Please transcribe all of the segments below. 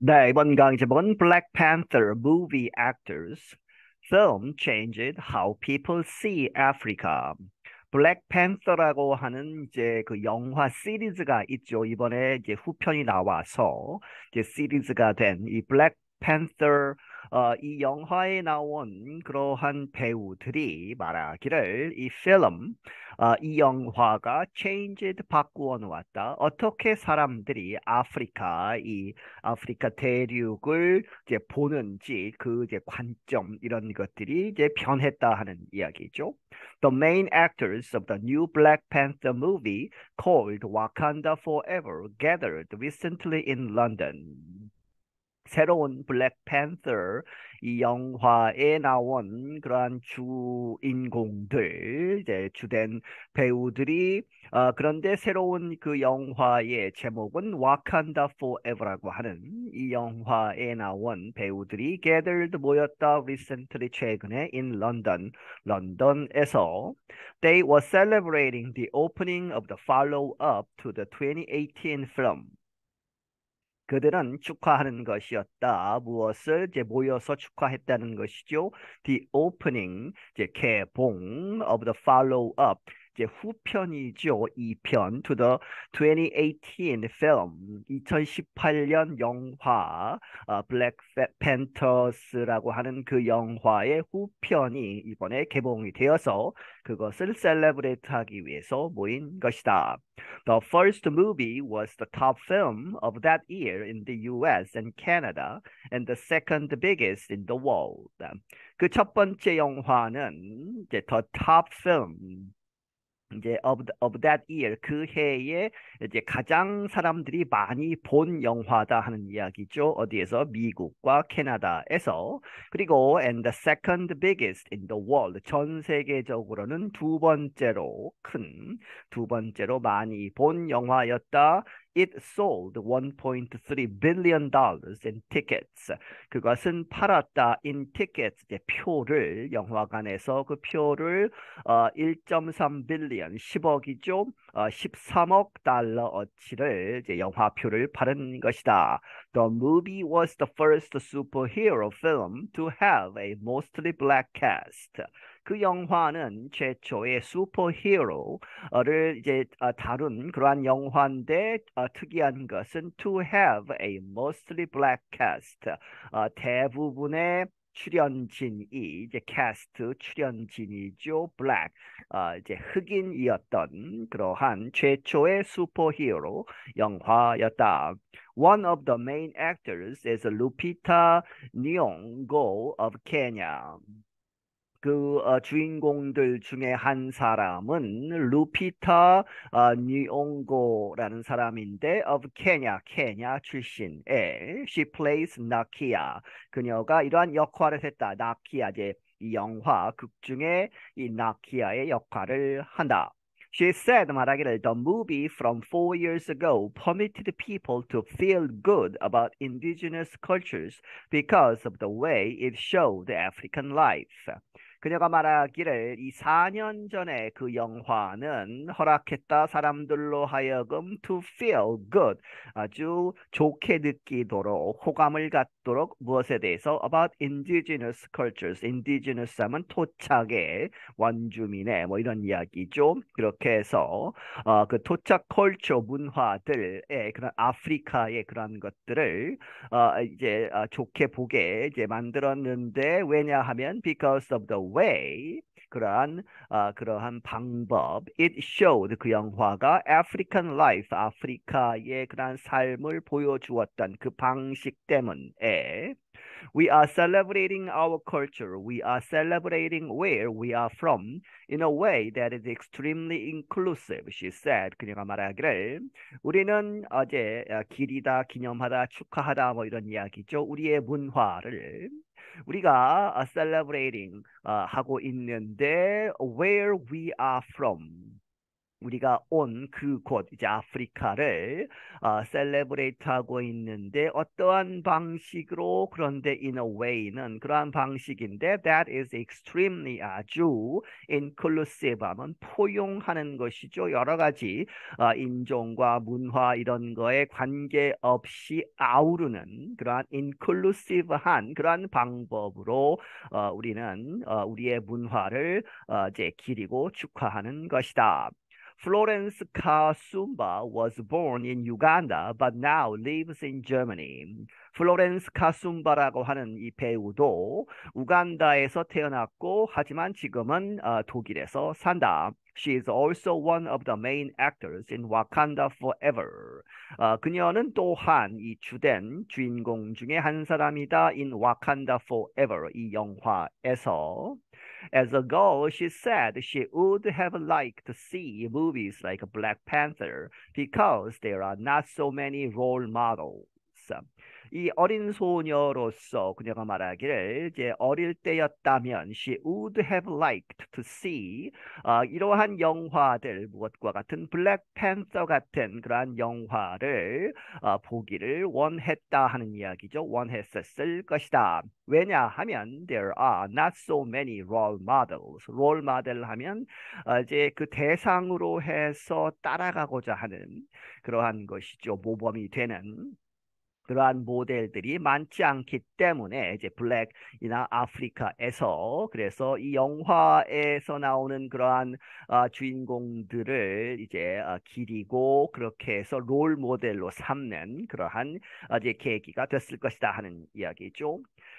네, 이번 강의 제목은 Black Panther movie actors. Film changed how people see Africa. 블랙 팬서라고 하는 이제 그 영화 시리즈가 있죠. 이번에 이제 후편이 나와서 이제 시리즈가 된 이 블랙 팬서 이 영화에 나온 그러한 배우들이 말하기를 이 필름 이 영화가 changed 바꾸어 놓았다. 어떻게 사람들이 아프리카 대륙을 이제 보는지 그 이제 관점 이런 것들이 이제 변했다 하는 이야기죠. The main actors of the new Black Panther movie called Wakanda Forever gathered recently in London. 새로운 블랙팬서 이 영화에 나온 그러한 주인공들 이제 주된 배우들이 그런데 새로운 그 영화의 제목은 Wakanda Forever라고 하는 이 영화에 나온 배우들이 gathered 모였다 recently 최근에 in London 런던에서 they were celebrating the opening of the follow-up to the 2018 film. 그들은 축하하는 것이었다. 무엇을 이제 모여서 축하했다는 것이죠. The opening, 이제 개봉 of the follow-up, 이제 후편이죠. 2편 to the 2018 film, 2018년 영화 블랙 팬터스라고 하는 그 영화의 후편이 이번에 개봉이 되어서 그것을 셀레브레이트하기 위해서 모인 것이다. The first movie was the top film of that year in the US and Canada, and the second biggest in the world. 그 첫 번째 영화는 이제 the top film 이제 of that year 그 해에 이제 가장 사람들이 많이 본 영화다 하는 이야기죠. 어디에서? 미국과 캐나다에서. 그리고 and the second biggest in the world 전 세계적으로는 두 번째로 많이 본 영화였다. It sold 1.3 billion dollars in tickets. 그것은 팔았다 in tickets 이제 표를 영화관에서 그 표를 1.3 빌리언 10억이죠. 13억 달러어치를 이제 영화표를 팔은 것이다. The movie was the first superhero film to have a mostly black cast. 그 영화는 최초의 슈퍼히어로를 이제 다룬 그러한 영화인데 특이한 것은 to have a mostly black cast. 대부분의 출연진이 이제 캐스트 출연진이죠. 블랙 이제 흑인이었던 그러한 최초의 슈퍼히어로 영화였다. One of the main actors is Lupita Nyong'o of Kenya. 그 주인공들 중에 한 사람은 루피타 뉴옹고라는 사람인데 of 케냐 출신의 she plays 나키아 그녀가 이러한 역할을 했다. 나키아 이제 이 영화 극 중에 이 나키아의 역할을 한다. She said 말하기를 the movie from 4 years ago permitted people to feel good about indigenous cultures because of the way it showed African life. 그녀가 말하기를 이 4년 전에 그 영화는 허락했다 사람들로 하여금 to feel good 아주 좋게 느끼도록 호감을 갖도록 무엇에 대해서 about indigenous cultures indigenous 하면 토착의 원주민의 뭐 이런 이야기죠. 그렇게 해서 그 토착 컬처 문화들의 그런 아프리카의 그런 것들을 이제 좋게 보게 이제 만들었는데 왜냐하면 because of the way 그러한 방법 it showed 그 영화가 African life 아프리카의 그러한 삶을 보여주었던 그 방식 때문에 We are celebrating our culture. We are celebrating where we are from in a way that is extremely inclusive, she said. 그녀가 말하기를 우리는 어제 기리다, 기념하다, 축하하다 뭐 이런 이야기죠. 우리의 문화를 우리가 celebrating 하고 있는데 where we are from 우리가 온 그곳 이제 아프리카를 셀레브레이트 하고 있는데 어떠한 방식으로 그런데 in a way는 그러한 방식인데 that is extremely 아주 inclusive 하면 포용하는 것이죠. 여러 가지 인종과 문화 이런 거에 관계없이 아우르는 그러한 inclusive한 그러한 방법으로 우리는 우리의 문화를 이제 기리고 축하하는 것이다. Florence Kasumba was born in Uganda but now lives in Germany. 플로렌스 카숨바라고 하는 이 배우도 우간다에서 태어났고 하지만 지금은 독일에서 산다. She is also one of the main actors in Wakanda Forever. 그녀는 또한 이 주된 주인공 중에 한 사람이다. In Wakanda Forever 이 영화에서. As a girl, she said she would have liked to see movies like Black Panther because there are not so many role models. 이 어린 소녀로서 그녀가 말하기를 이제 어릴 때였다면 she would have liked to see 이러한 영화들 무엇과 같은 블랙팬서 같은 그러한 영화를 보기를 원했다 하는 이야기죠. 원했었을 것이다. 왜냐하면 there are not so many role models. 롤 모델 하면 이제 그 대상으로 해서 따라가고자 하는 그러한 것이죠. 모범이 되는 그러한 모델들이 많지 않기 때문에 이제 블랙이나 아프리카에서 그래서 이 영화에서 나오는 그러한 주인공들을 이제 기리고 그렇게 해서 롤 모델로 삼는 그러한 이제 계기가 됐을 것이다 하는 이야기죠.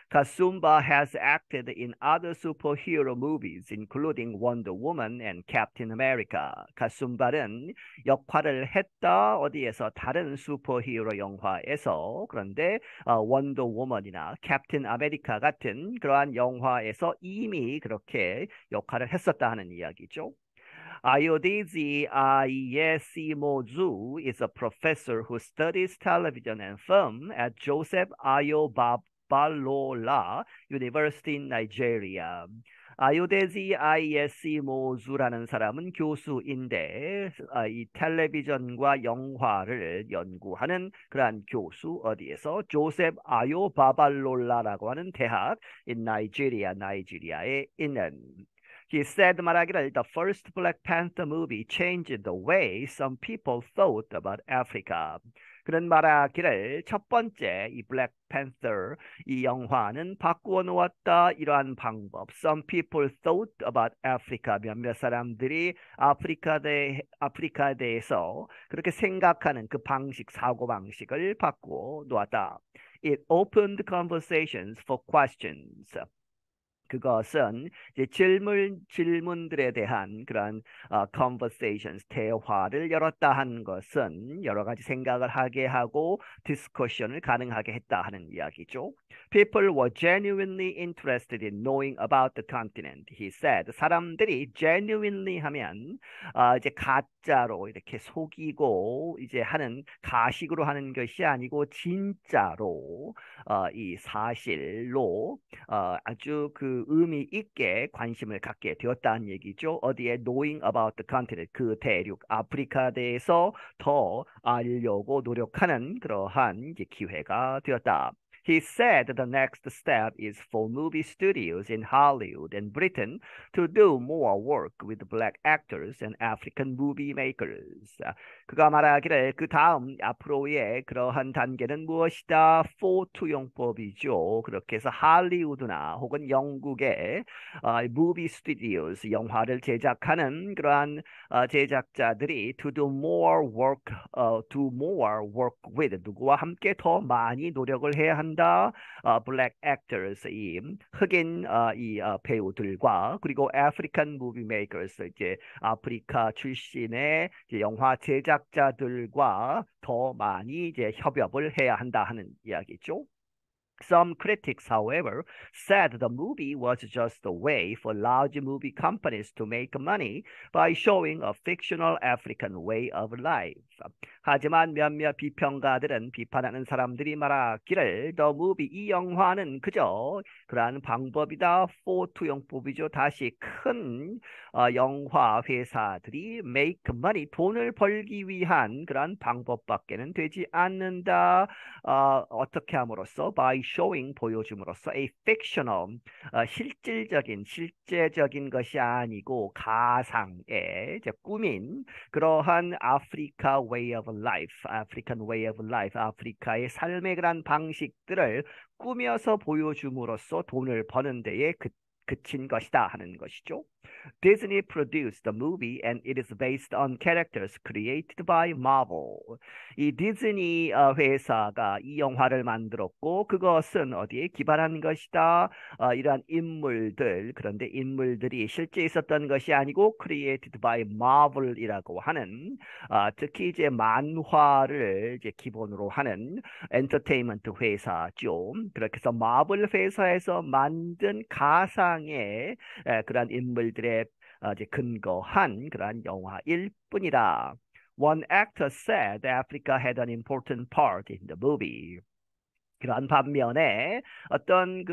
Kasumba has acted in other superhero movies, including Wonder Woman and Captain America. 가숨바는 역할을 했다 어디에서 다른 슈퍼히어로 영화에서 그런데 원더우먼이나 캡틴 아메리카 같은 그러한 영화에서 이미 그렇게 역할을 했었다 하는 이야기죠. Ayodhya Ayesimozu is a professor who studies television and film at Joseph Ayo Babalola University in Nigeria. 아요데지 아이에시모즈라는 사람은 교수인데 이 텔레비전과 영화를 연구하는 그러한 교수 어디에서 조셉 아요 바발롤라라고 하는 대학 in 나이지리아에 있는 He said 말하기를 the first Black Panther movie changed the way some people thought about Africa. 그런 말하기를 첫 번째 이 블랙팬서 이 영화는 바꾸어 놓았다 이러한 방법. Some people thought about Africa. 몇몇 사람들이 아프리카에 대해서 그렇게 생각하는 그 방식, 사고 방식을 바꾸어 놓았다. It opened conversations for questions. 그것은 이제 질문들에 대한 그런 conversations, 대화를 열었다 하는 것은 여러 가지 생각을 하게 하고 디스커션을 가능하게 했다 하는 이야기죠. People were genuinely interested in knowing about the continent, he said. 사람들이 genuinely 하면 이제 가짜로 이렇게 속이고 이제 하는 가식으로 하는 것이 아니고 진짜로 이 사실로 아주 그 의미 있게 관심을 갖게 되었다는 얘기죠. 어디에 knowing about the continent 그 대륙 아프리카에 대해서 더 알려고 노력하는 그러한 이제 기회가 되었다. He said the next step is for movie studios in Hollywood and Britain to do more work with black actors and African movie makers. 그가 말하기를 그 다음 앞으로의 그러한 단계는 무엇이다? 포투용법이죠. 그렇게 해서 할리우드나 혹은 영국의 movie studios 영화를 제작하는 그러한 제작자들이 to do more work with 누구와 함께 더 많이 노력을 해야 한다. black actors 이 흑인 이 배우들과 그리고 African movie makers 이제 아프리카 출신의 이제 영화 제작자들과 더 많이 이제 협업을 해야 한다 하는 이야기죠. Some critics, however, said the movie was just a way for large movie companies to make money by showing a fictional African way of life. 하지만 몇몇 비평가들은 비판하는 사람들이 말하기를 The movie, 이 영화는 그저 그러한 방법이다. 포투용법이죠. 다시 큰 영화 회사들이 make money, 돈을 벌기 위한 그런 방법밖에는 되지 않는다. 어떻게 함으로써 by showing 보여줌으로써 a fictional 실제적인 것이 아니고 가상의 이제 꾸민 그러한 아프리카 way of life, African way of life, 아프리카의 삶의 그런 방식들을 꾸며서 보여줌으로써 돈을 버는 데에 그친 것이다 하는 것이죠. Disney produced the movie and it is based on characters created by Marvel. 이 디즈니 회사가 이 영화를 만들었고 그것은 어디에 기반한 것이다. 이러한 인물들 그런데 인물들이 실제 있었던 것이 아니고 created by Marvel이라고 하는 특히 이제 만화를 이제 기본으로 하는 엔터테인먼트 회사죠. 그렇게 해서 마블 회사에서 만든 가상의 그러한 인물들의 이제 근거한 그러한 영화일 뿐이다. One actor said Africa had an important part in the movie. 그러한 반면에 어떤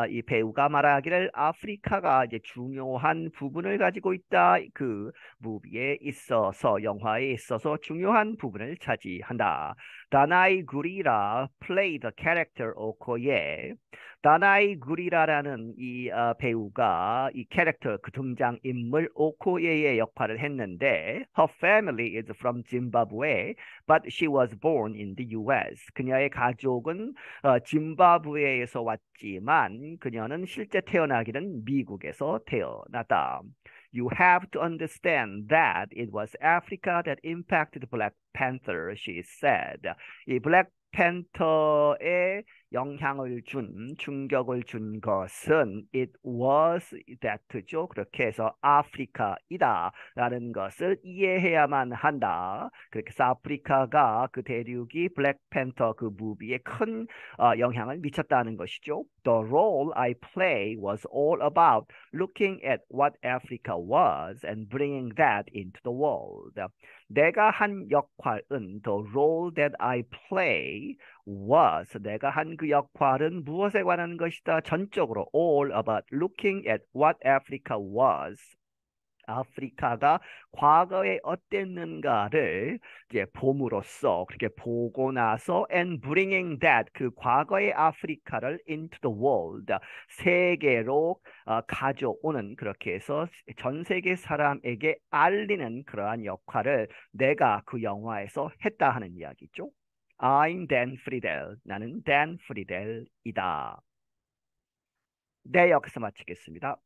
이 배우가 말하기를 아프리카가 이제 중요한 부분을 가지고 있다. 그 무비에 있어서 영화에 있어서 중요한 부분을 차지한다. 다나이 구리라 played the character 오코예. 다나이 구리라라는 이 배우가 이 캐릭터 그 등장 인물 오코예의 역할을 했는데 her family is from Zimbabwe but she was born in the US. 그녀의 가족은 짐바브웨에서 왔지만 그녀는 실제 태어나기는 미국에서 태어났다. You have to understand that it was Africa that impacted Black Panther, she said. 이 블랙 팬터에 영향을 준, 충격을 준 것은 it was that죠. 그렇게 해서 아프리카이다 라는 것을 이해해야만 한다. 그렇게 해서 아프리카가 그 대륙이 블랙팬터 그 무비에 큰 영향을 미쳤다는 것이죠. The role I play was all about looking at what Africa was and bringing that into the world. 내가 한 역할은 the role that I play was 내가 한 그 역할은 무엇에 관한 것이다. 전적으로 all about looking at what Africa was. 아프리카가 과거에 어땠는가를 이제 봄으로써 그렇게 보고 나서 and bringing that 그 과거의 아프리카를 into the world 세계로 가져오는 그렇게 해서 전 세계 사람에게 알리는 그러한 역할을 내가 그 영화에서 했다 하는 이야기죠. I'm Dan Friedel. 나는 Dan Friedel이다. 네, 여기서 마치겠습니다.